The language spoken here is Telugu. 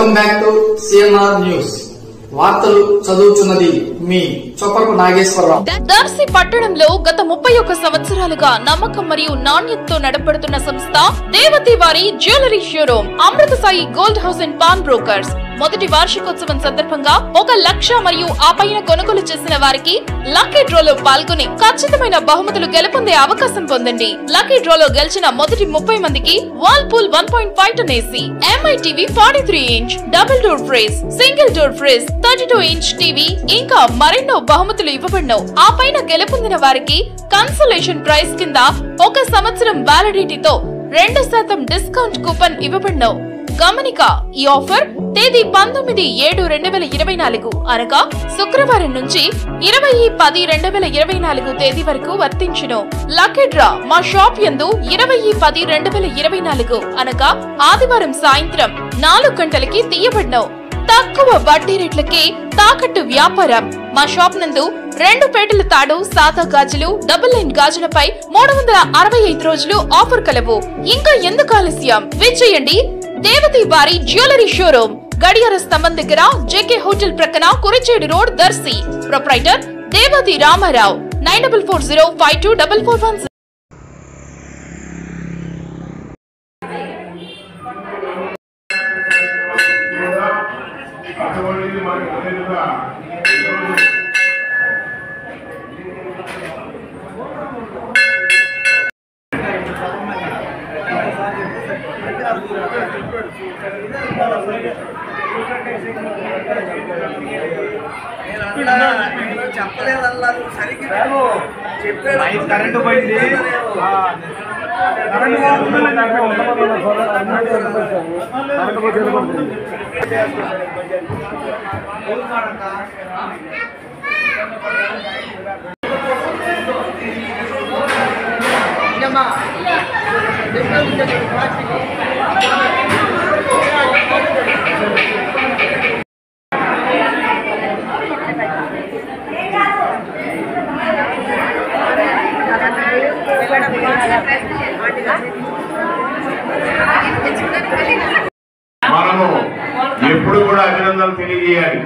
Welcome back to CMR news. వార్తలు చదువుతున్నది మీ చొప్పకు నాగేశ్వరరావు. దర్శి పట్టణంలో గత 31 సంవత్సరాలుగా నమ్మకం మరియు నాణ్యతతో నడపడుతున్న సంస్థ దేవతి వారి jewellery showroom Amrutha Sai gold house and pawn brokers మొదటి వార్షికోత్సవం సందర్భంగా 1 లక్ష మరియు ఆ పైన కొనుగోలు చేసిన వారికి లక్కీ డ్రాలో పాల్గొని ఖచ్చితమైన బహుమతులు గెలుపొందే అవకాశం పొందండి. లక్కీ డ్రాలో గెలిచిన మొదటి 30 మందికి Whirlpool 1.5 ton AC, Mi TV 43 inch, double door fridge, single door fridge, 32 inch TV ఇంకా మరెన్నో బహుమతులు ఇవ్వబడను. ఆ పైన గెలుపొందిన వారికి కన్సలేషన్ ప్రైజ్ కింద 1 సంవత్సరం వ్యాలిడిటీతో 2% డిస్కౌంట్ కూపన్ ఇవ్వబడను. గమనిక, ఈ ఆఫర్ తేదీ 19/7/2024 అనగా శుక్రవారం నుంచి 20/10/2024 తేదీ వరకు వర్తించును. లక్కీ డ్రా మా షాప్ యందు 20/10/2024 అనగా ఆదివారం సాయంత్రం 4 గంటలకి తీయబడను. తక్కువ వడ్డీ రేట్లకే తాకట్టు వ్యాపారం. మా షాప్ నందు 2 పేటల తాడు, సాదా గాజులు, డబుల్ లైన్ గాజులపై 365 రోజులు ఆఫర్ కలవు. ఇంకా ఎందుకు ఆలస్యం, విచ్చేయండి దేవతి వారి జ్యువెలరీ షోరూమ్, గడియార స్తంభం దగ్గర, జేకే హోటల్ ప్రక్కన, కురిచేడు రోడ్, దర్శి. ప్రొప్రైటర్ దేవతి రామారావు. 9440524410. చెప్పలేదల్లా సరిగ్గా చెప్పాను. కరెంటు పోయింది. మనము ఎప్పుడు కూడా అభినందనలు తెలియజేయాలి.